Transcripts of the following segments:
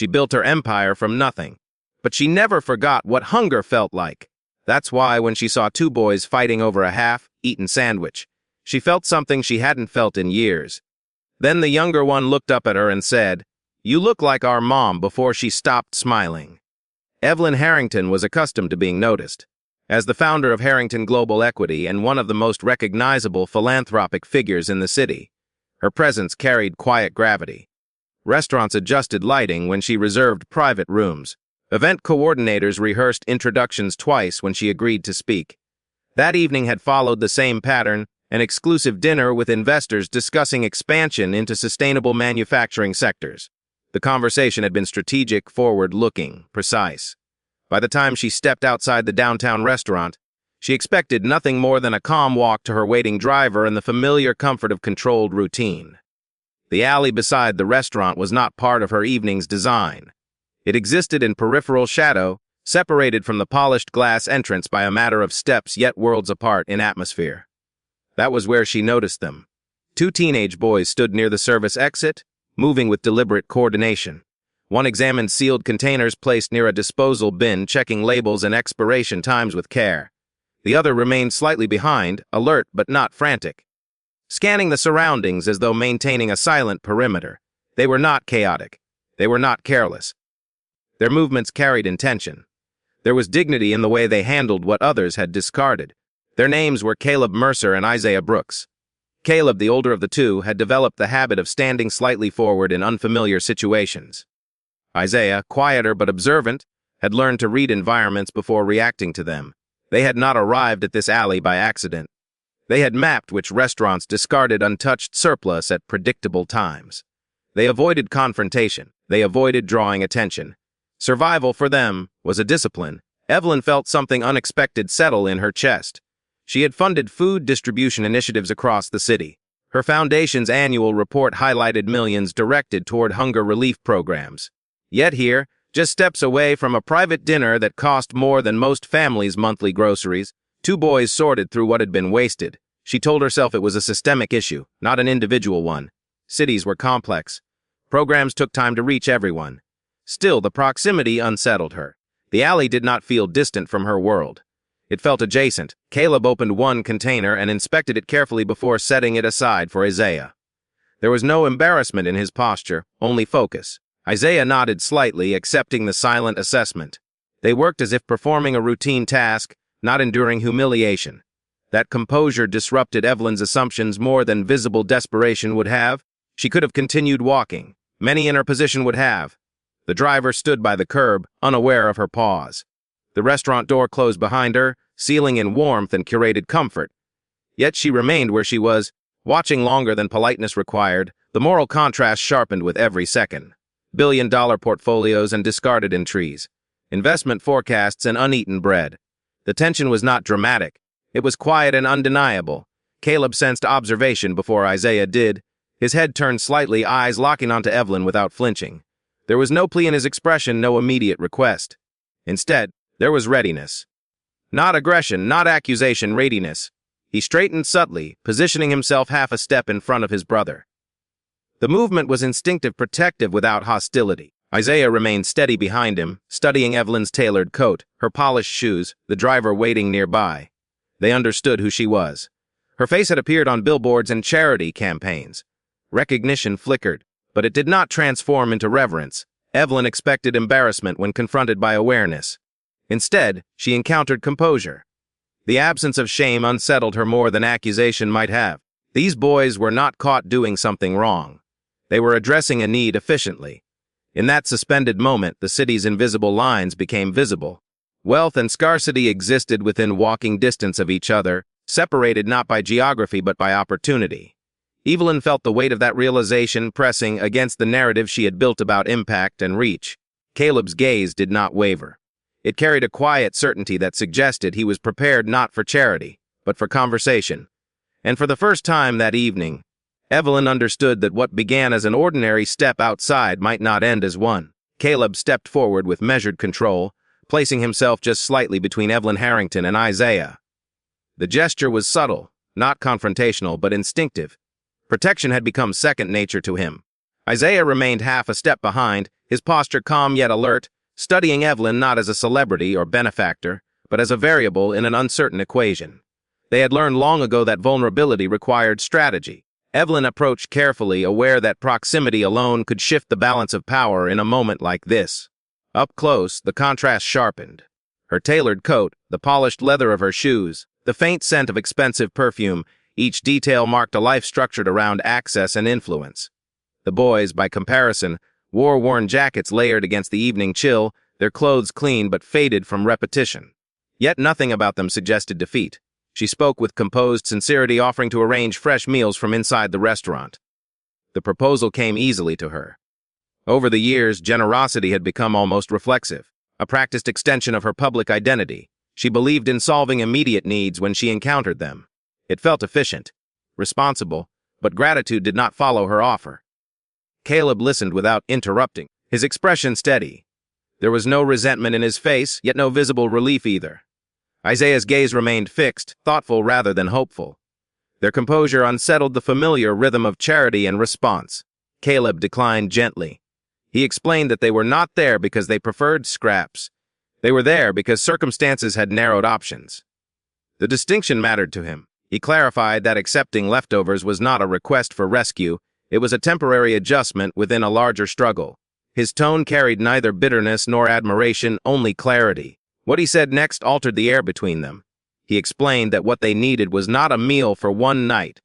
She built her empire from nothing. But she never forgot what hunger felt like. That's why when she saw two boys fighting over a half-eaten sandwich, she felt something she hadn't felt in years. Then the younger one looked up at her and said, "You look like our mom," before she stopped smiling. Evelyn Harrington was accustomed to being noticed. As the founder of Harrington Global Equity and one of the most recognizable philanthropic figures in the city, her presence carried quiet gravity. Restaurants adjusted lighting when she reserved private rooms. Event coordinators rehearsed introductions twice when she agreed to speak. That evening had followed the same pattern, an exclusive dinner with investors discussing expansion into sustainable manufacturing sectors. The conversation had been strategic, forward-looking, precise. By the time she stepped outside the downtown restaurant, she expected nothing more than a calm walk to her waiting driver and the familiar comfort of controlled routine. The alley beside the restaurant was not part of her evening's design. It existed in peripheral shadow, separated from the polished glass entrance by a matter of steps yet worlds apart in atmosphere. That was where she noticed them. Two teenage boys stood near the service exit, moving with deliberate coordination. One examined sealed containers placed near a disposal bin, checking labels and expiration times with care. The other remained slightly behind, alert but not frantic, scanning the surroundings as though maintaining a silent perimeter. They were not chaotic. They were not careless. Their movements carried intention. There was dignity in the way they handled what others had discarded. Their names were Caleb Mercer and Isaiah Brooks. Caleb, the older of the two, had developed the habit of standing slightly forward in unfamiliar situations. Isaiah, quieter but observant, had learned to read environments before reacting to them. They had not arrived at this alley by accident. They had mapped which restaurants discarded untouched surplus at predictable times. They avoided confrontation. They avoided drawing attention. Survival for them was a discipline. Evelyn felt something unexpected settle in her chest. She had funded food distribution initiatives across the city. Her foundation's annual report highlighted millions directed toward hunger relief programs. Yet here, just steps away from a private dinner that cost more than most families' monthly groceries, two boys sorted through what had been wasted. She told herself it was a systemic issue, not an individual one. Cities were complex. Programs took time to reach everyone. Still, the proximity unsettled her. The alley did not feel distant from her world. It felt adjacent. Caleb opened one container and inspected it carefully before setting it aside for Isaiah. There was no embarrassment in his posture, only focus. Isaiah nodded slightly, accepting the silent assessment. They worked as if performing a routine task, not enduring humiliation. That composure disrupted Evelyn's assumptions more than visible desperation would have. She could have continued walking. Many in her position would have. The driver stood by the curb, unaware of her pause. The restaurant door closed behind her, sealing in warmth and curated comfort. Yet she remained where she was, watching longer than politeness required. The moral contrast sharpened with every second. Billion-dollar portfolios and discarded trees. Investment forecasts and uneaten bread. The tension was not dramatic. It was quiet and undeniable. Caleb sensed observation before Isaiah did. His head turned slightly, eyes locking onto Evelyn without flinching. There was no plea in his expression, no immediate request. Instead, there was readiness. Not aggression, not accusation, readiness. He straightened subtly, positioning himself half a step in front of his brother. The movement was instinctive, protective without hostility. Isaiah remained steady behind him, studying Evelyn's tailored coat, her polished shoes, the driver waiting nearby. They understood who she was. Her face had appeared on billboards and charity campaigns. Recognition flickered, but it did not transform into reverence. Evelyn expected embarrassment when confronted by awareness. Instead, she encountered composure. The absence of shame unsettled her more than accusation might have. These boys were not caught doing something wrong. They were addressing a need efficiently. In that suspended moment, the city's invisible lines became visible. Wealth and scarcity existed within walking distance of each other, separated not by geography but by opportunity. Evelyn felt the weight of that realization pressing against the narrative she had built about impact and reach. Caleb's gaze did not waver. It carried a quiet certainty that suggested he was prepared not for charity, but for conversation. And for the first time that evening, Evelyn understood that what began as an ordinary step outside might not end as one. Caleb stepped forward with measured control, placing himself just slightly between Evelyn Harrington and Isaiah. The gesture was subtle, not confrontational, but instinctive. Protection had become second nature to him. Isaiah remained half a step behind, his posture calm yet alert, studying Evelyn not as a celebrity or benefactor, but as a variable in an uncertain equation. They had learned long ago that vulnerability required strategy. Evelyn approached carefully, aware that proximity alone could shift the balance of power in a moment like this. Up close, the contrast sharpened. Her tailored coat, the polished leather of her shoes, the faint scent of expensive perfume, each detail marked a life structured around access and influence. The boys, by comparison, wore worn jackets layered against the evening chill, their clothes clean but faded from repetition. Yet nothing about them suggested defeat. She spoke with composed sincerity, offering to arrange fresh meals from inside the restaurant. The proposal came easily to her. Over the years, generosity had become almost reflexive, a practiced extension of her public identity. She believed in solving immediate needs when she encountered them. It felt efficient, responsible, but gratitude did not follow her offer. Caleb listened without interrupting, his expression steady. There was no resentment in his face, yet no visible relief either. Isaiah's gaze remained fixed, thoughtful rather than hopeful. Their composure unsettled the familiar rhythm of charity and response. Caleb declined gently. He explained that they were not there because they preferred scraps. They were there because circumstances had narrowed options. The distinction mattered to him. He clarified that accepting leftovers was not a request for rescue, it was a temporary adjustment within a larger struggle. His tone carried neither bitterness nor admiration, only clarity. What he said next altered the air between them. He explained that what they needed was not a meal for one night.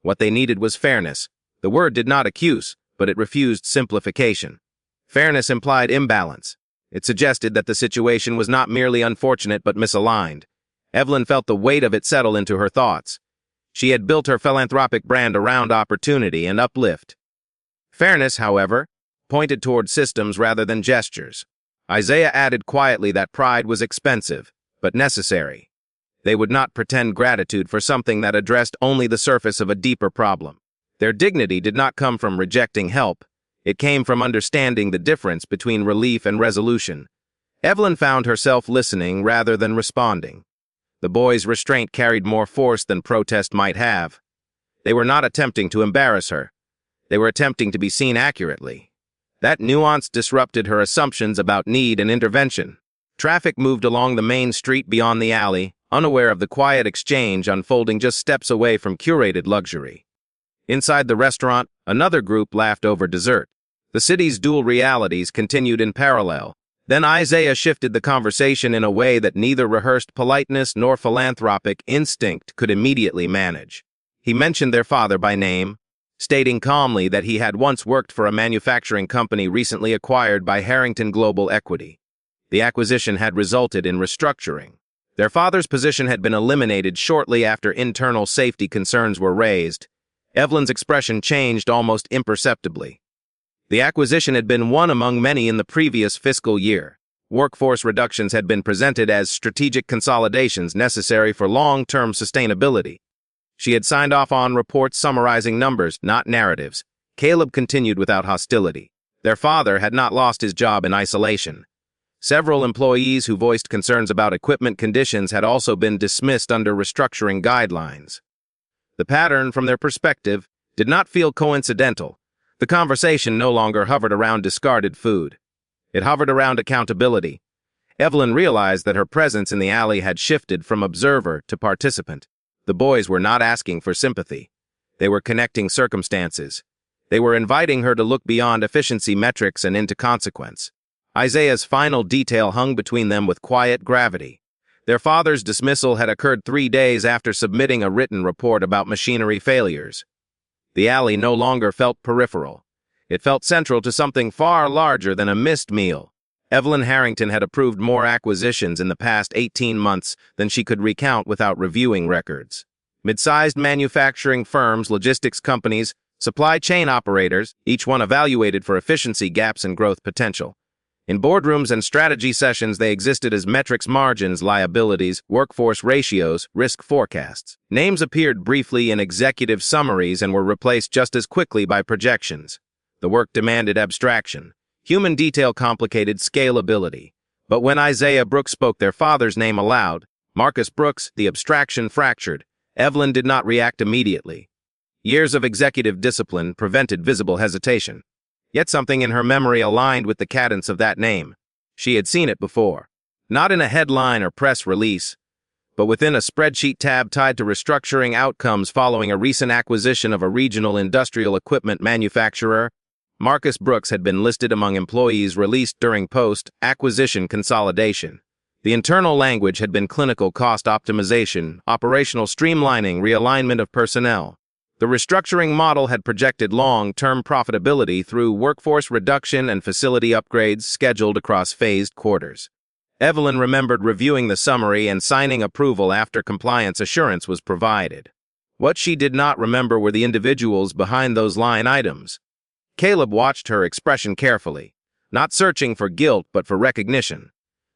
What they needed was fairness. The word did not accuse, but it refused simplification. Fairness implied imbalance. It suggested that the situation was not merely unfortunate but misaligned. Evelyn felt the weight of it settle into her thoughts. She had built her philanthropic brand around opportunity and uplift. Fairness, however, pointed toward systems rather than gestures. Isaiah added quietly that pride was expensive, but necessary. They would not pretend gratitude for something that addressed only the surface of a deeper problem. Their dignity did not come from rejecting help. It came from understanding the difference between relief and resolution. Evelyn found herself listening rather than responding. The boys' restraint carried more force than protest might have. They were not attempting to embarrass her. They were attempting to be seen accurately. That nuance disrupted her assumptions about need and intervention. Traffic moved along the main street beyond the alley, unaware of the quiet exchange unfolding just steps away from curated luxury. Inside the restaurant, another group laughed over dessert. The city's dual realities continued in parallel. Then Isaiah shifted the conversation in a way that neither rehearsed politeness nor philanthropic instinct could immediately manage. He mentioned their father by name, stating calmly that he had once worked for a manufacturing company recently acquired by Harrington Global Equity. The acquisition had resulted in restructuring. Their father's position had been eliminated shortly after internal safety concerns were raised. Evelyn's expression changed almost imperceptibly. The acquisition had been one among many in the previous fiscal year. Workforce reductions had been presented as strategic consolidations necessary for long-term sustainability. She had signed off on reports summarizing numbers, not narratives. Caleb continued without hostility. Their father had not lost his job in isolation. Several employees who voiced concerns about equipment conditions had also been dismissed under restructuring guidelines. The pattern, from their perspective, did not feel coincidental. The conversation no longer hovered around discarded food. It hovered around accountability. Evelyn realized that her presence in the alley had shifted from observer to participant. The boys were not asking for sympathy. They were connecting circumstances. They were inviting her to look beyond efficiency metrics and into consequence. Isaiah's final detail hung between them with quiet gravity. Their father's dismissal had occurred 3 days after submitting a written report about machinery failures. The alley no longer felt peripheral. It felt central to something far larger than a missed meal. Evelyn Harrington had approved more acquisitions in the past 18 months than she could recount without reviewing records. Mid-sized manufacturing firms, logistics companies, supply chain operators, each one evaluated for efficiency gaps and growth potential. In boardrooms and strategy sessions, they existed as metrics, margins, liabilities, workforce ratios, risk forecasts. Names appeared briefly in executive summaries and were replaced just as quickly by projections. The work demanded abstraction. Human detail complicated scalability. But when Isaiah Brooks spoke their father's name aloud, Marcus Brooks, the abstraction fractured. Evelyn did not react immediately. Years of executive discipline prevented visible hesitation. Yet something in her memory aligned with the cadence of that name. She had seen it before. Not in a headline or press release, but within a spreadsheet tab tied to restructuring outcomes following a recent acquisition of a regional industrial equipment manufacturer. Marcus Brooks had been listed among employees released during post-acquisition consolidation. The internal language had been clinical cost optimization, operational streamlining, realignment of personnel. The restructuring model had projected long-term profitability through workforce reduction and facility upgrades scheduled across phased quarters. Evelyn remembered reviewing the summary and signing approval after compliance assurance was provided. What she did not remember were the individuals behind those line items. Caleb watched her expression carefully, not searching for guilt but for recognition.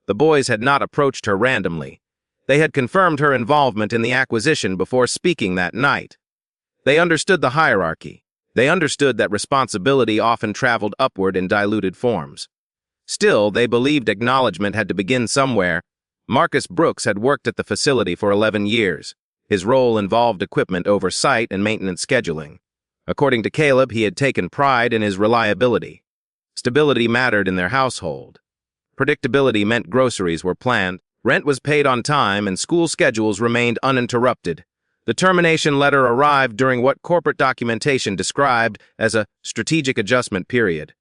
The boys had not approached her randomly. They had confirmed her involvement in the acquisition before speaking that night. They understood the hierarchy. They understood that responsibility often traveled upward in diluted forms. Still, they believed acknowledgement had to begin somewhere. Marcus Brooks had worked at the facility for 11 years. His role involved equipment oversight and maintenance scheduling. According to Caleb, he had taken pride in his reliability. Stability mattered in their household. Predictability meant groceries were planned, rent was paid on time, and school schedules remained uninterrupted. The termination letter arrived during what corporate documentation described as a strategic adjustment period.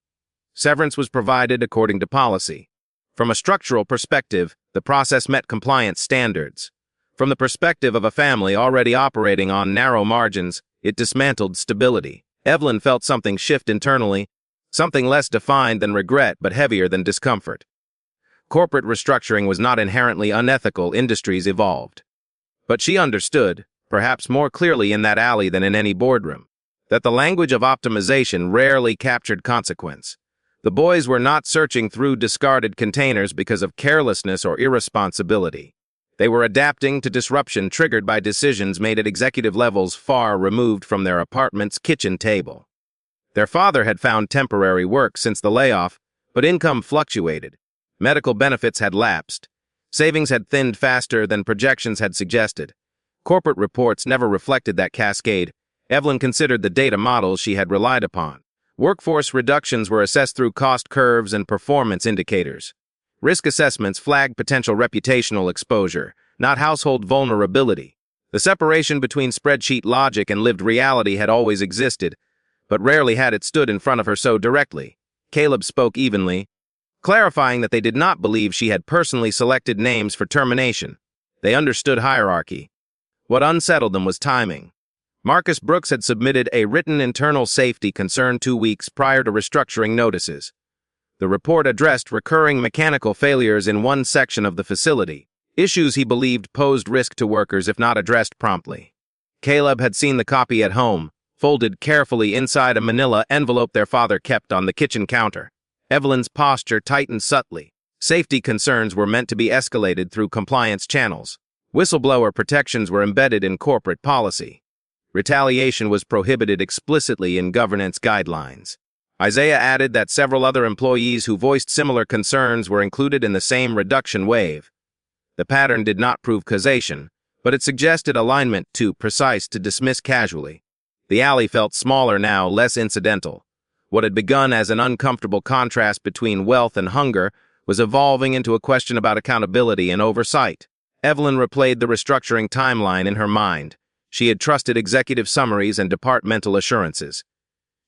Severance was provided according to policy. From a structural perspective, the process met compliance standards. From the perspective of a family already operating on narrow margins, it dismantled stability. Evelyn felt something shift internally, something less defined than regret but heavier than discomfort. Corporate restructuring was not inherently unethical. Industries evolved. But she understood, perhaps more clearly in that alley than in any boardroom, that the language of optimization rarely captured consequence. The boys were not searching through discarded containers because of carelessness or irresponsibility. They were adapting to disruption triggered by decisions made at executive levels far removed from their apartment's kitchen table. Their father had found temporary work since the layoff, but income fluctuated. Medical benefits had lapsed. Savings had thinned faster than projections had suggested. Corporate reports never reflected that cascade. Evelyn considered the data models she had relied upon. Workforce reductions were assessed through cost curves and performance indicators. Risk assessments flagged potential reputational exposure, not household vulnerability. The separation between spreadsheet logic and lived reality had always existed, but rarely had it stood in front of her so directly. Caleb spoke evenly, clarifying that they did not believe she had personally selected names for termination. They understood hierarchy. What unsettled them was timing. Marcus Brooks had submitted a written internal safety concern 2 weeks prior to restructuring notices. The report addressed recurring mechanical failures in one section of the facility, issues he believed posed risk to workers if not addressed promptly. Caleb had seen the copy at home, folded carefully inside a manila envelope their father kept on the kitchen counter. Evelyn's posture tightened subtly. Safety concerns were meant to be escalated through compliance channels. Whistleblower protections were embedded in corporate policy. Retaliation was prohibited explicitly in governance guidelines. Isaiah added that several other employees who voiced similar concerns were included in the same reduction wave. The pattern did not prove causation, but it suggested alignment too precise to dismiss casually. The alley felt smaller now, less incidental. What had begun as an uncomfortable contrast between wealth and hunger was evolving into a question about accountability and oversight. Evelyn replayed the restructuring timeline in her mind. She had trusted executive summaries and departmental assurances.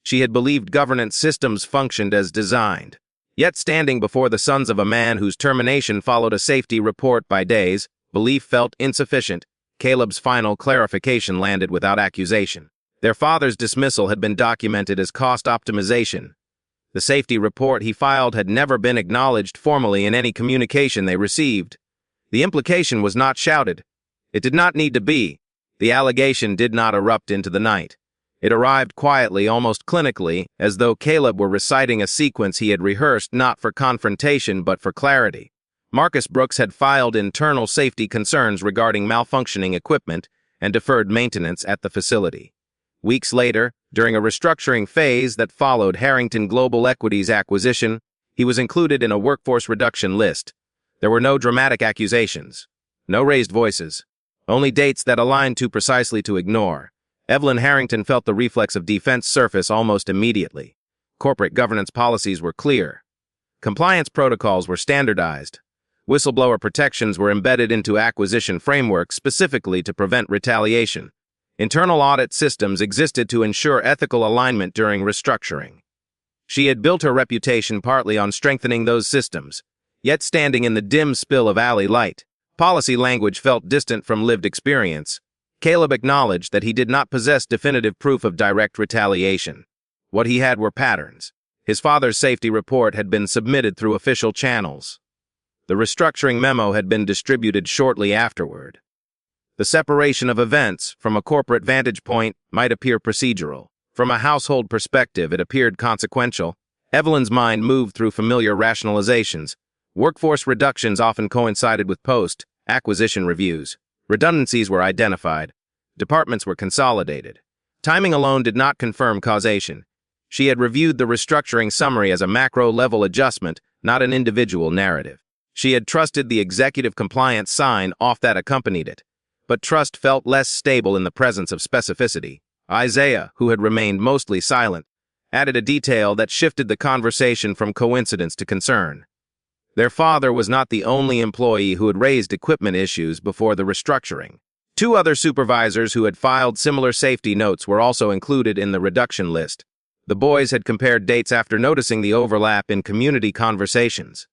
She had believed governance systems functioned as designed. Yet standing before the sons of a man whose termination followed a safety report by days, belief felt insufficient. Caleb's final clarification landed without accusation. Their father's dismissal had been documented as cost optimization. The safety report he filed had never been acknowledged formally in any communication they received. The implication was not shouted. It did not need to be. The allegation did not erupt into the night. It arrived quietly, almost clinically, as though Caleb were reciting a sequence he had rehearsed not for confrontation but for clarity. Marcus Brooks had filed internal safety concerns regarding malfunctioning equipment and deferred maintenance at the facility. Weeks later, during a restructuring phase that followed Harrington Global Equity's acquisition, he was included in a workforce reduction list. There were no dramatic accusations, no raised voices, only dates that aligned too precisely to ignore. Evelyn Harrington felt the reflex of defense surface almost immediately. Corporate governance policies were clear. Compliance protocols were standardized. Whistleblower protections were embedded into acquisition frameworks specifically to prevent retaliation. Internal audit systems existed to ensure ethical alignment during restructuring. She had built her reputation partly on strengthening those systems, yet standing in the dim spill of alley light. Policy language felt distant from lived experience. Caleb acknowledged that he did not possess definitive proof of direct retaliation. What he had were patterns. His father's safety report had been submitted through official channels. The restructuring memo had been distributed shortly afterward. The separation of events from a corporate vantage point might appear procedural. From a household perspective, it appeared consequential. Evelyn's mind moved through familiar rationalizations. Workforce reductions often coincided with post-acquisition reviews. Redundancies were identified. Departments were consolidated. Timing alone did not confirm causation. She had reviewed the restructuring summary as a macro-level adjustment, not an individual narrative. She had trusted the executive compliance sign-off that accompanied it. But trust felt less stable in the presence of specificity. Isaiah, who had remained mostly silent, added a detail that shifted the conversation from coincidence to concern. Their father was not the only employee who had raised equipment issues before the restructuring. 2 other supervisors who had filed similar safety notes were also included in the reduction list. The boys had compared dates after noticing the overlap in community conversations.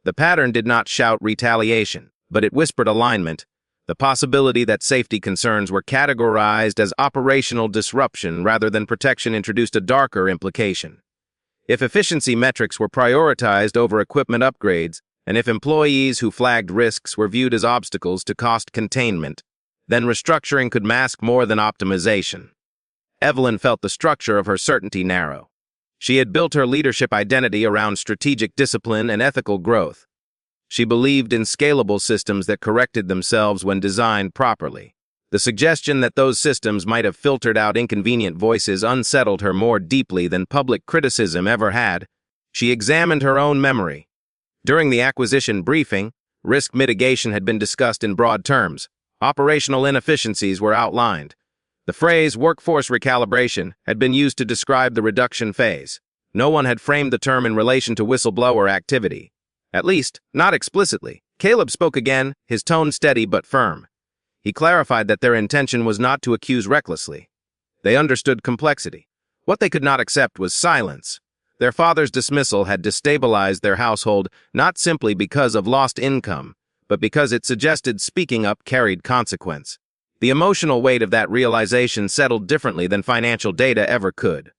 The pattern did not shout retaliation, but it whispered alignment, the possibility that safety concerns were categorized as operational disruption rather than protection introduced a darker implication. If efficiency metrics were prioritized over equipment upgrades, and if employees who flagged risks were viewed as obstacles to cost containment, then restructuring could mask more than optimization. Evelyn felt the structure of her certainty narrow. She had built her leadership identity around strategic discipline and ethical growth. She believed in scalable systems that corrected themselves when designed properly. The suggestion that those systems might have filtered out inconvenient voices unsettled her more deeply than public criticism ever had. She examined her own memory. During the acquisition briefing, risk mitigation had been discussed in broad terms. Operational inefficiencies were outlined. The phrase workforce recalibration had been used to describe the reduction phase. No one had framed the term in relation to whistleblower activity. At least, not explicitly. Caleb spoke again, his tone steady but firm. He clarified that their intention was not to accuse recklessly. They understood complexity. What they could not accept was silence. Their father's dismissal had destabilized their household not simply because of lost income, but because it suggested speaking up carried consequence. The emotional weight of that realization settled differently than financial data ever could.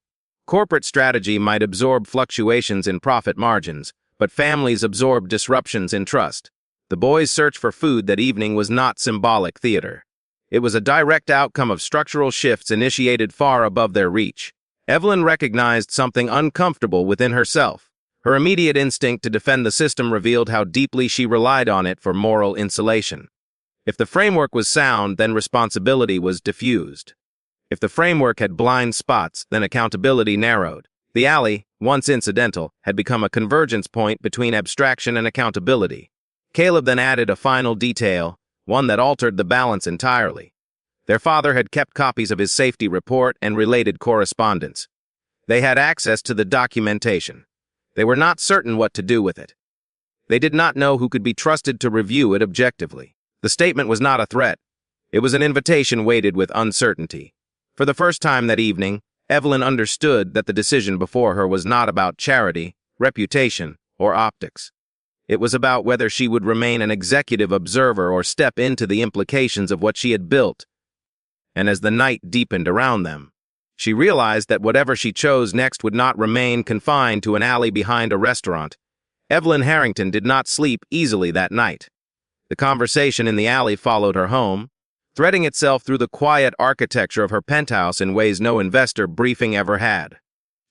Corporate strategy might absorb fluctuations in profit margins, but families absorb disruptions in trust. The boys' search for food that evening was not symbolic theater. It was a direct outcome of structural shifts initiated far above their reach. Evelyn recognized something uncomfortable within herself. Her immediate instinct to defend the system revealed how deeply she relied on it for moral insulation. If the framework was sound, then responsibility was diffused. If the framework had blind spots, then accountability narrowed. The alley, once incidental, had become a convergence point between abstraction and accountability. Caleb then added a final detail, one that altered the balance entirely. Their father had kept copies of his safety report and related correspondence. They had access to the documentation. They were not certain what to do with it. They did not know who could be trusted to review it objectively. The statement was not a threat. It was an invitation weighted with uncertainty. For the first time that evening, Evelyn understood that the decision before her was not about charity, reputation, or optics. It was about whether she would remain an executive observer or step into the implications of what she had built. And as the night deepened around them, she realized that whatever she chose next would not remain confined to an alley behind a restaurant. Evelyn Harrington did not sleep easily that night. The conversation in the alley followed her home, threading itself through the quiet architecture of her penthouse in ways no investor briefing ever had.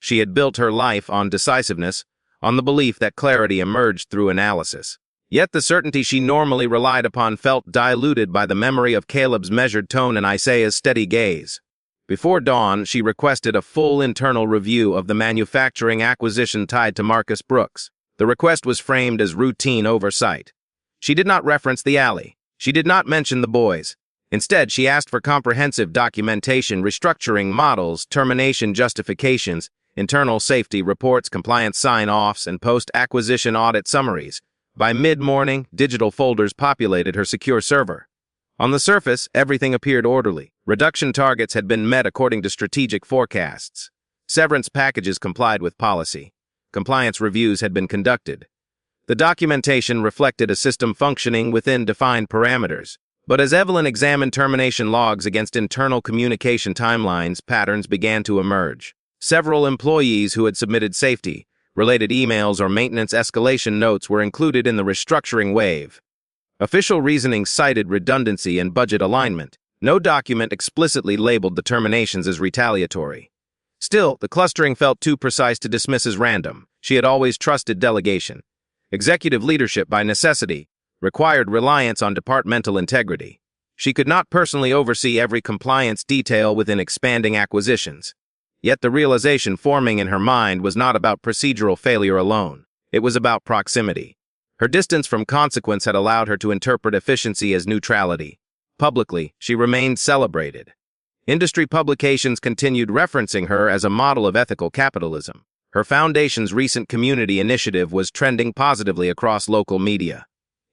She had built her life on decisiveness, on the belief that clarity emerged through analysis. Yet the certainty she normally relied upon felt diluted by the memory of Caleb's measured tone and Isaiah's steady gaze. Before dawn, she requested a full internal review of the manufacturing acquisition tied to Marcus Brooks. The request was framed as routine oversight. She did not reference the alley. She did not mention the boys. Instead, she asked for comprehensive documentation, restructuring models, termination justifications, internal safety reports, compliance sign-offs, and post-acquisition audit summaries. By mid-morning, digital folders populated her secure server. On the surface, everything appeared orderly. Reduction targets had been met according to strategic forecasts. Severance packages complied with policy. Compliance reviews had been conducted. The documentation reflected a system functioning within defined parameters. But as Evelyn examined termination logs against internal communication timelines, patterns began to emerge. Several employees who had submitted safety-related emails or maintenance escalation notes were included in the restructuring wave. Official reasoning cited redundancy and budget alignment. No document explicitly labeled the terminations as retaliatory. Still, the clustering felt too precise to dismiss as random. She had always trusted delegation. Executive leadership, by necessity, required reliance on departmental integrity. She could not personally oversee every compliance detail within expanding acquisitions. Yet the realization forming in her mind was not about procedural failure alone. It was about proximity. Her distance from consequence had allowed her to interpret efficiency as neutrality. Publicly, she remained celebrated. Industry publications continued referencing her as a model of ethical capitalism. Her foundation's recent community initiative was trending positively across local media.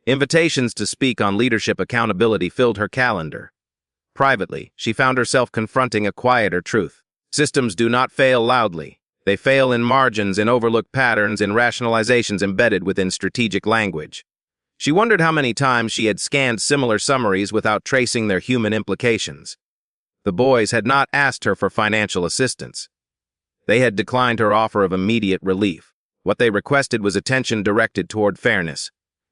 Invitations to speak on leadership accountability filled her calendar. Privately, she found herself confronting a quieter truth. Systems do not fail loudly. They fail in margins, in overlooked patterns, in rationalizations embedded within strategic language. She wondered how many times she had scanned similar summaries without tracing their human implications. The boys had not asked her for financial assistance. They had declined her offer of immediate relief. What they requested was attention directed toward fairness.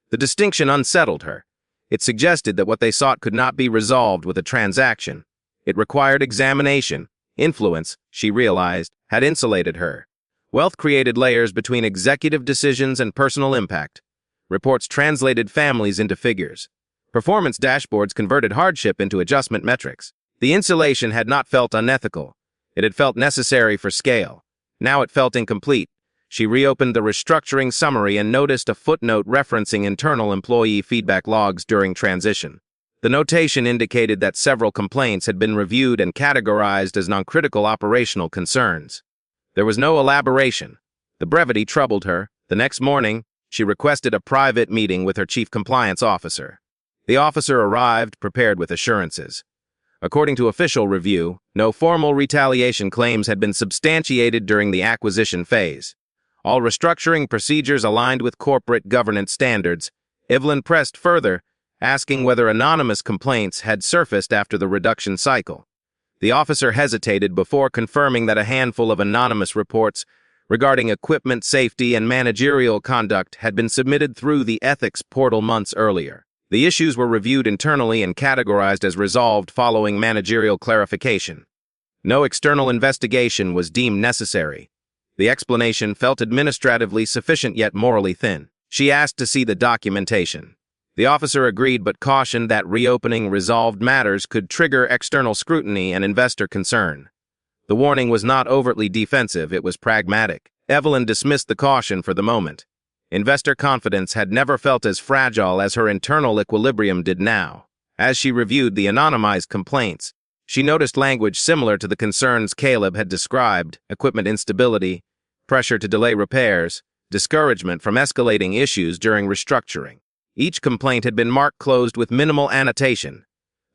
The distinction unsettled her. It suggested that what they sought could not be resolved with a transaction. It required examination. Influence, she realized, had insulated her. Wealth created layers between executive decisions and personal impact. Reports translated families into figures. Performance dashboards converted hardship into adjustment metrics. The insulation had not felt unethical. It had felt necessary for scale. Now it felt incomplete. She reopened the restructuring summary and noticed a footnote referencing internal employee feedback logs during transition. The notation indicated that several complaints had been reviewed and categorized as non-critical operational concerns. There was no elaboration. The brevity troubled her. The next morning, she requested a private meeting with her chief compliance officer. The officer arrived prepared with assurances. According to official review, no formal retaliation claims had been substantiated during the acquisition phase. All restructuring procedures aligned with corporate governance standards. Evelyn pressed further, asking whether anonymous complaints had surfaced after the reduction cycle. The officer hesitated before confirming that a handful of anonymous reports regarding equipment safety and managerial conduct had been submitted through the ethics portal months earlier. The issues were reviewed internally and categorized as resolved following managerial clarification. No external investigation was deemed necessary. The explanation felt administratively sufficient yet morally thin. She asked to see the documentation. The officer agreed but cautioned that reopening resolved matters could trigger external scrutiny and investor concern. The warning was not overtly defensive, it was pragmatic. Evelyn dismissed the caution for the moment. Investor confidence had never felt as fragile as her internal equilibrium did now. As she reviewed the anonymized complaints, she noticed language similar to the concerns Caleb had described: equipment instability, pressure to delay repairs, discouragement from escalating issues during restructuring. Each complaint had been marked closed with minimal annotation.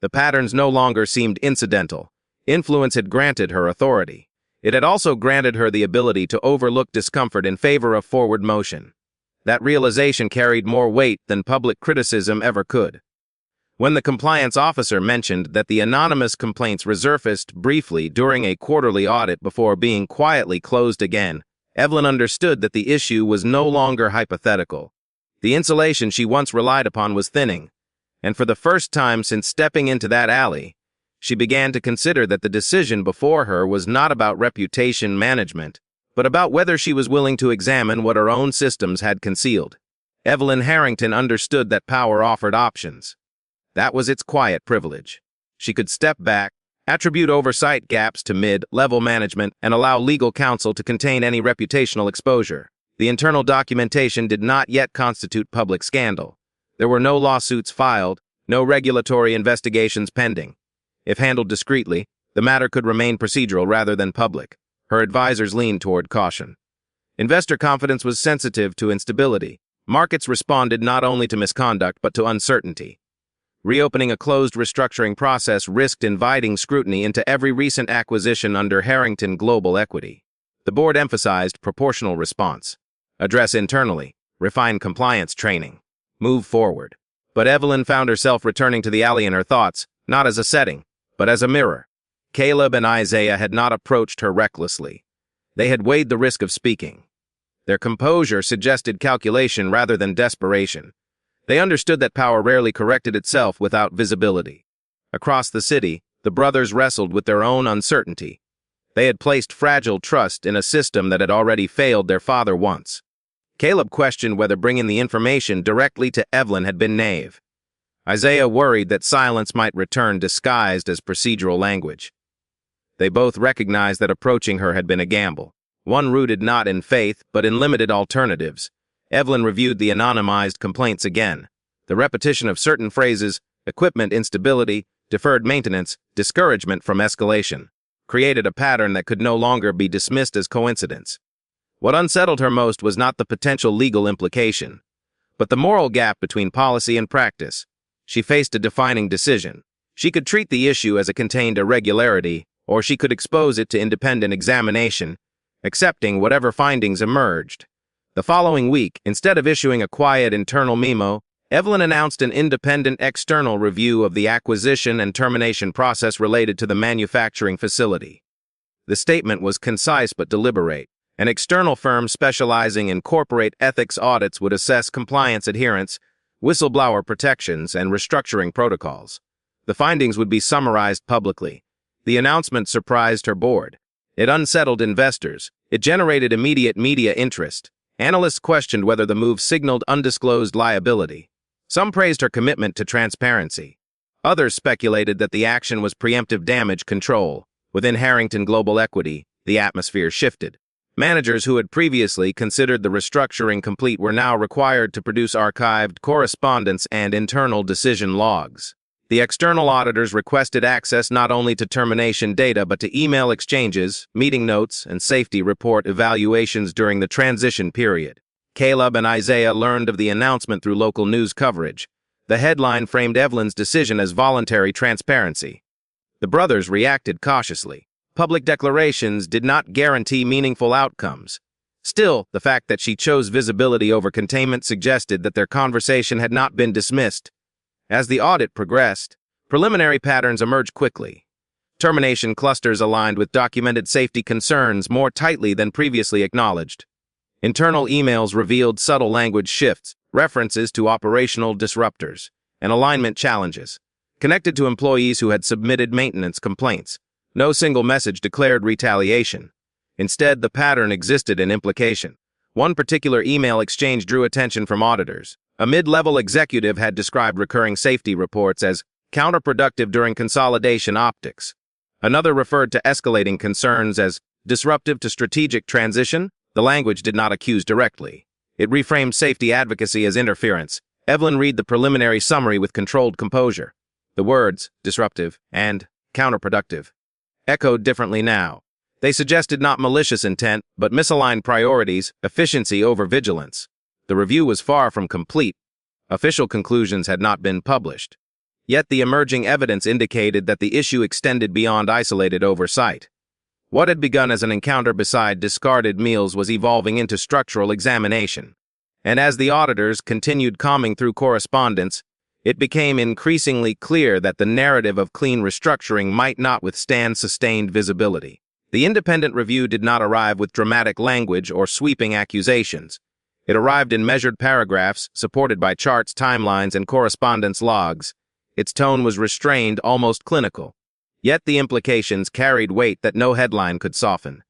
The patterns no longer seemed incidental. Influence had granted her authority. It had also granted her the ability to overlook discomfort in favor of forward motion. That realization carried more weight than public criticism ever could. When the compliance officer mentioned that the anonymous complaints resurfaced briefly during a quarterly audit before being quietly closed again, Evelyn understood that the issue was no longer hypothetical. The insulation she once relied upon was thinning, and for the first time since stepping into that alley, she began to consider that the decision before her was not about reputation management, but about whether she was willing to examine what her own systems had concealed. Evelyn Harrington understood that power offered options. That was its quiet privilege. She could step back, attribute oversight gaps to mid-level management, and allow legal counsel to contain any reputational exposure. The internal documentation did not yet constitute public scandal. There were no lawsuits filed, no regulatory investigations pending. If handled discreetly, the matter could remain procedural rather than public. Her advisors leaned toward caution. Investor confidence was sensitive to instability. Markets responded not only to misconduct but to uncertainty. Reopening a closed restructuring process risked inviting scrutiny into every recent acquisition under Harrington Global Equity. The board emphasized proportional response. Address internally, refine compliance training, move forward. But Evelyn found herself returning to the alley in her thoughts, not as a setting, but as a mirror. Caleb and Isaiah had not approached her recklessly. They had weighed the risk of speaking. Their composure suggested calculation rather than desperation. They understood that power rarely corrected itself without visibility. Across the city, the brothers wrestled with their own uncertainty. They had placed fragile trust in a system that had already failed their father once. Caleb questioned whether bringing the information directly to Evelyn had been naive. Isaiah worried that silence might return disguised as procedural language. They both recognized that approaching her had been a gamble, one rooted not in faith but in limited alternatives. Evelyn reviewed the anonymized complaints again. The repetition of certain phrases, equipment instability, deferred maintenance, discouragement from escalation, created a pattern that could no longer be dismissed as coincidence. What unsettled her most was not the potential legal implication, but the moral gap between policy and practice. She faced a defining decision. She could treat the issue as a contained irregularity, or she could expose it to independent examination, accepting whatever findings emerged. The following week, instead of issuing a quiet internal memo, Evelyn announced an independent external review of the acquisition and termination process related to the manufacturing facility. The statement was concise but deliberate. An external firm specializing in corporate ethics audits would assess compliance adherence, whistleblower protections, and restructuring protocols. The findings would be summarized publicly. The announcement surprised her board. It unsettled investors. It generated immediate media interest. Analysts questioned whether the move signaled undisclosed liability. Some praised her commitment to transparency. Others speculated that the action was preemptive damage control. Within Harrington Global Equity, the atmosphere shifted. Managers who had previously considered the restructuring complete were now required to produce archived correspondence and internal decision logs. The external auditors requested access not only to termination data but to email exchanges, meeting notes, and safety report evaluations during the transition period. Caleb and Isaiah learned of the announcement through local news coverage. The headline framed Evelyn's decision as voluntary transparency. The brothers reacted cautiously. Public declarations did not guarantee meaningful outcomes. Still, the fact that she chose visibility over containment suggested that their conversation had not been dismissed. As the audit progressed, preliminary patterns emerged quickly. Termination clusters aligned with documented safety concerns more tightly than previously acknowledged. Internal emails revealed subtle language shifts, references to operational disruptors, and alignment challenges, connected to employees who had submitted maintenance complaints. No single message declared retaliation. Instead, the pattern existed in implication. One particular email exchange drew attention from auditors. A mid-level executive had described recurring safety reports as counterproductive during consolidation optics. Another referred to escalating concerns as disruptive to strategic transition. The language did not accuse directly. It reframed safety advocacy as interference. Evelyn read the preliminary summary with controlled composure. The words, disruptive and counterproductive, echoed differently now. They suggested not malicious intent, but misaligned priorities, efficiency over vigilance. The review was far from complete. Official conclusions had not been published. Yet the emerging evidence indicated that the issue extended beyond isolated oversight. What had begun as an encounter beside discarded meals was evolving into structural examination. And as the auditors continued combing through correspondence, it became increasingly clear that the narrative of clean restructuring might not withstand sustained visibility. The independent review did not arrive with dramatic language or sweeping accusations. It arrived in measured paragraphs, supported by charts, timelines, and correspondence logs. Its tone was restrained, almost clinical. Yet the implications carried weight that no headline could soften.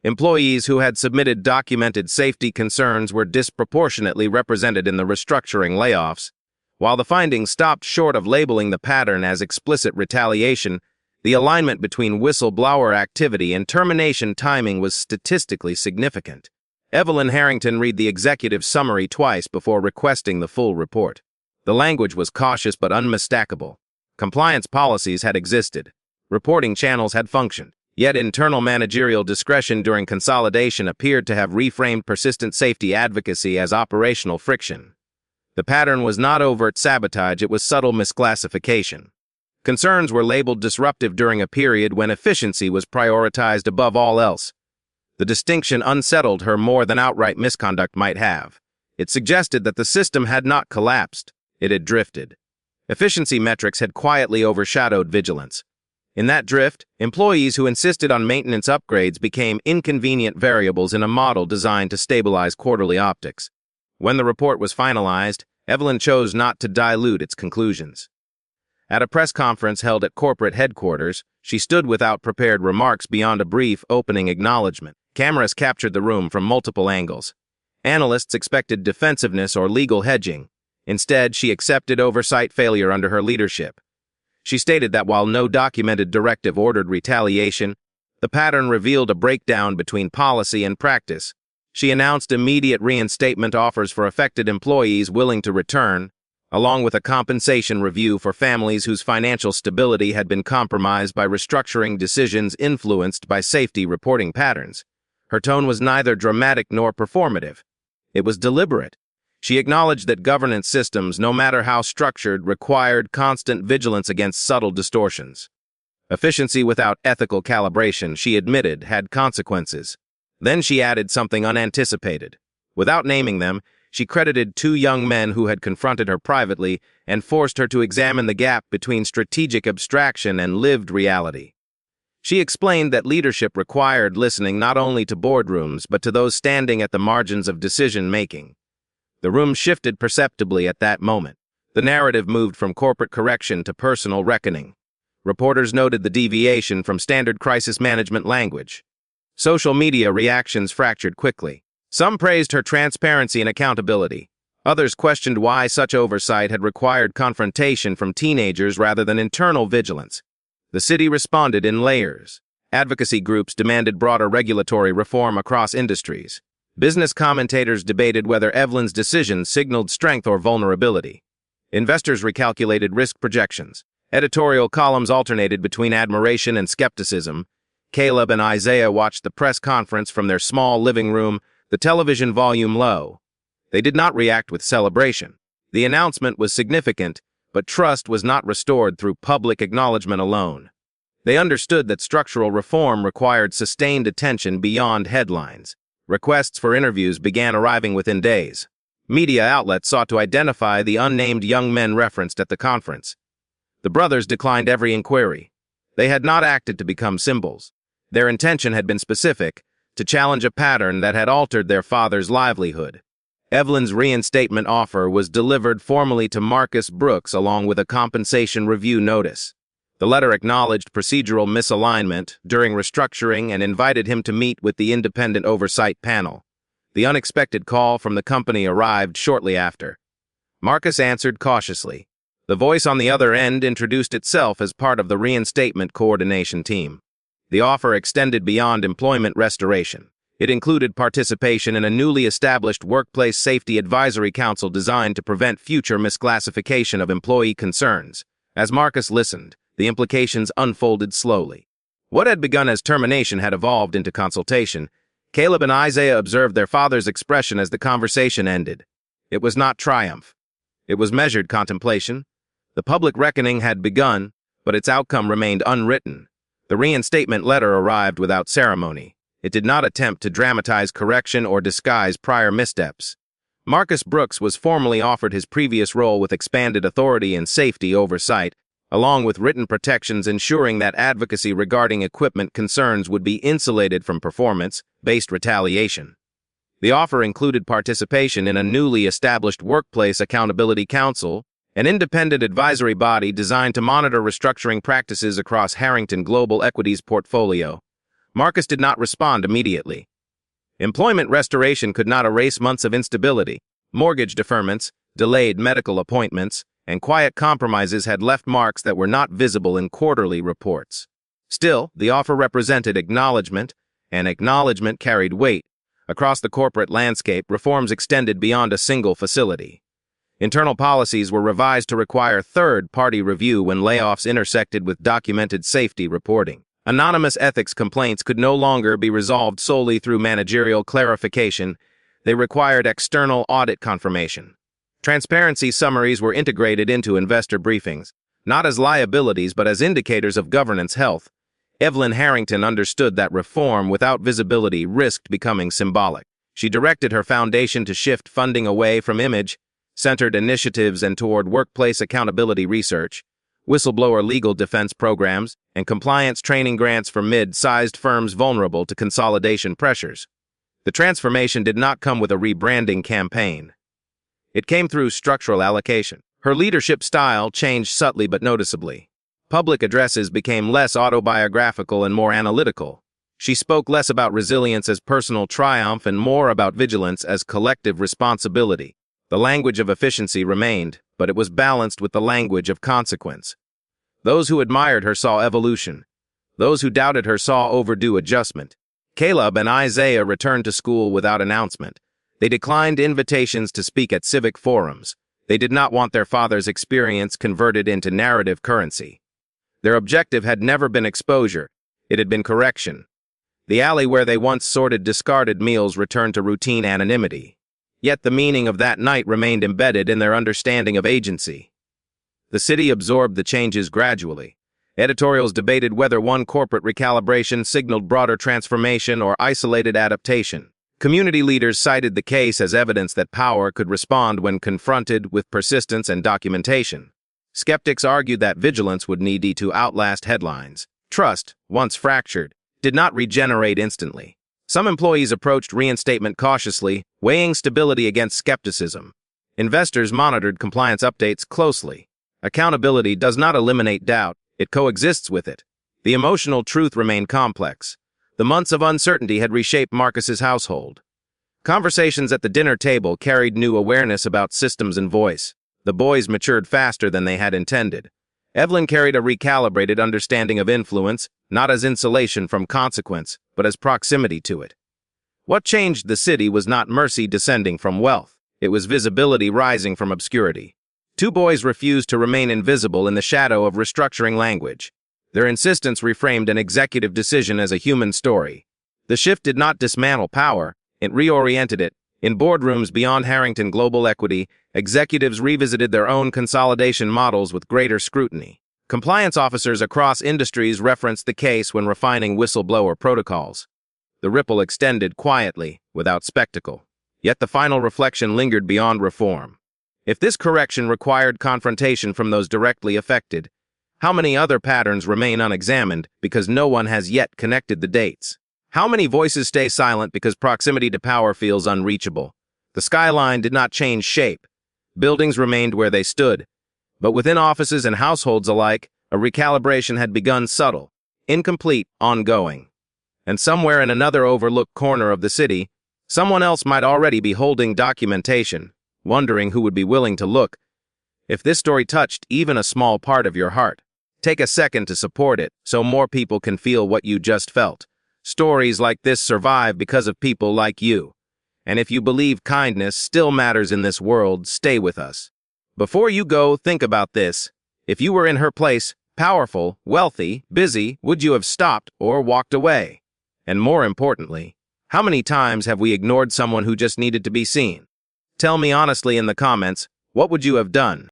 Employees who had submitted documented safety concerns were disproportionately represented in the restructuring layoffs. While the findings stopped short of labeling the pattern as explicit retaliation, the alignment between whistleblower activity and termination timing was statistically significant. Evelyn Harrington read the executive summary twice before requesting the full report. The language was cautious but unmistakable. Compliance policies had existed. Reporting channels had functioned. Yet internal managerial discretion during consolidation appeared to have reframed persistent safety advocacy as operational friction. The pattern was not overt sabotage, it was subtle misclassification. Concerns were labeled disruptive during a period when efficiency was prioritized above all else. The distinction unsettled her more than outright misconduct might have. It suggested that the system had not collapsed, it had drifted. Efficiency metrics had quietly overshadowed vigilance. In that drift, employees who insisted on maintenance upgrades became inconvenient variables in a model designed to stabilize quarterly optics. When the report was finalized, Evelyn chose not to dilute its conclusions. At a press conference held at corporate headquarters, she stood without prepared remarks beyond a brief opening acknowledgement. Cameras captured the room from multiple angles. Analysts expected defensiveness or legal hedging. Instead, she accepted oversight failure under her leadership. She stated that while no documented directive ordered retaliation, the pattern revealed a breakdown between policy and practice. She announced immediate reinstatement offers for affected employees willing to return, along with a compensation review for families whose financial stability had been compromised by restructuring decisions influenced by safety reporting patterns. Her tone was neither dramatic nor performative. It was deliberate. She acknowledged that governance systems, no matter how structured, required constant vigilance against subtle distortions. Efficiency without ethical calibration, she admitted, had consequences. Then she added something unanticipated. Without naming them, she credited two young men who had confronted her privately and forced her to examine the gap between strategic abstraction and lived reality. She explained that leadership required listening not only to boardrooms but to those standing at the margins of decision-making. The room shifted perceptibly at that moment. The narrative moved from corporate correction to personal reckoning. Reporters noted the deviation from standard crisis management language. Social media reactions fractured quickly. Some praised her transparency and accountability. Others questioned why such oversight had required confrontation from teenagers rather than internal vigilance. The city responded in layers. Advocacy groups demanded broader regulatory reform across industries. Business commentators debated whether Evelyn's decisions signaled strength or vulnerability. Investors recalculated risk projections. Editorial columns alternated between admiration and skepticism. Caleb and Isaiah watched the press conference from their small living room, the television volume low. They did not react with celebration. The announcement was significant, but trust was not restored through public acknowledgement alone. They understood that structural reform required sustained attention beyond headlines. Requests for interviews began arriving within days. Media outlets sought to identify the unnamed young men referenced at the conference. The brothers declined every inquiry. They had not acted to become symbols. Their intention had been specific, to challenge a pattern that had altered their father's livelihood. Evelyn's reinstatement offer was delivered formally to Marcus Brooks along with a compensation review notice. The letter acknowledged procedural misalignment during restructuring and invited him to meet with the independent oversight panel. The unexpected call from the company arrived shortly after. Marcus answered cautiously. The voice on the other end introduced itself as part of the reinstatement coordination team. The offer extended beyond employment restoration. It included participation in a newly established workplace safety advisory council designed to prevent future misclassification of employee concerns. As Marcus listened, the implications unfolded slowly. What had begun as termination had evolved into consultation. Caleb and Isaiah observed their father's expression as the conversation ended. It was not triumph. It was measured contemplation. The public reckoning had begun, but its outcome remained unwritten. The reinstatement letter arrived without ceremony. It did not attempt to dramatize correction or disguise prior missteps. Marcus Brooks was formally offered his previous role with expanded authority and safety oversight, along with written protections ensuring that advocacy regarding equipment concerns would be insulated from performance-based retaliation. The offer included participation in a newly established Workplace Accountability Council, an independent advisory body designed to monitor restructuring practices across Harrington Global Equities' portfolio. Marcus did not respond immediately. Employment restoration could not erase months of instability. Mortgage deferments, delayed medical appointments, and quiet compromises had left marks that were not visible in quarterly reports. Still, the offer represented acknowledgement, and acknowledgement carried weight. Across the corporate landscape, reforms extended beyond a single facility. Internal policies were revised to require third-party review when layoffs intersected with documented safety reporting. Anonymous ethics complaints could no longer be resolved solely through managerial clarification. They required external audit confirmation. Transparency summaries were integrated into investor briefings, not as liabilities but as indicators of governance health. Evelyn Harrington understood that reform without visibility risked becoming symbolic. She directed her foundation to shift funding away from image-centered initiatives and toward workplace accountability research, whistleblower legal defense programs, and compliance training grants for mid-sized firms vulnerable to consolidation pressures. The transformation did not come with a rebranding campaign. It came through structural allocation. Her leadership style changed subtly but noticeably. Public addresses became less autobiographical and more analytical. She spoke less about resilience as personal triumph and more about vigilance as collective responsibility. The language of efficiency remained, but it was balanced with the language of consequence. Those who admired her saw evolution. Those who doubted her saw overdue adjustment. Caleb and Isaiah returned to school without announcement. They declined invitations to speak at civic forums. They did not want their father's experience converted into narrative currency. Their objective had never been exposure. It had been correction. The alley where they once sorted discarded meals returned to routine anonymity. Yet the meaning of that night remained embedded in their understanding of agency. The city absorbed the changes gradually. Editorials debated whether one corporate recalibration signaled broader transformation or isolated adaptation. Community leaders cited the case as evidence that power could respond when confronted with persistence and documentation. Skeptics argued that vigilance would need to outlast headlines. Trust, once fractured, did not regenerate instantly. Some employees approached reinstatement cautiously, weighing stability against skepticism. Investors monitored compliance updates closely. Accountability does not eliminate doubt, it coexists with it. The emotional truth remained complex. The months of uncertainty had reshaped Marcus's household. Conversations at the dinner table carried new awareness about systems and voice. The boys matured faster than they had intended. Evelyn carried a recalibrated understanding of influence, not as insulation from consequence, but as proximity to it. What changed the city was not mercy descending from wealth. It was visibility rising from obscurity. Two boys refused to remain invisible in the shadow of restructuring language. Their insistence reframed an executive decision as a human story. The shift did not dismantle power, it reoriented it. In boardrooms beyond Harrington Global Equity, executives revisited their own consolidation models with greater scrutiny. Compliance officers across industries referenced the case when refining whistleblower protocols. The ripple extended quietly, without spectacle. Yet the final reflection lingered beyond reform. If this correction required confrontation from those directly affected, how many other patterns remain unexamined because no one has yet connected the dates? How many voices stay silent because proximity to power feels unreachable? The skyline did not change shape. Buildings remained where they stood. But within offices and households alike, a recalibration had begun subtle, incomplete, ongoing. And somewhere in another overlooked corner of the city, someone else might already be holding documentation, wondering who would be willing to look. If this story touched even a small part of your heart, take a second to support it so more people can feel what you just felt. Stories like this survive because of people like you. And if you believe kindness still matters in this world, stay with us. Before you go, think about this. If you were in her place, powerful, wealthy, busy, would you have stopped or walked away? And more importantly, how many times have we ignored someone who just needed to be seen? Tell me honestly in the comments, what would you have done?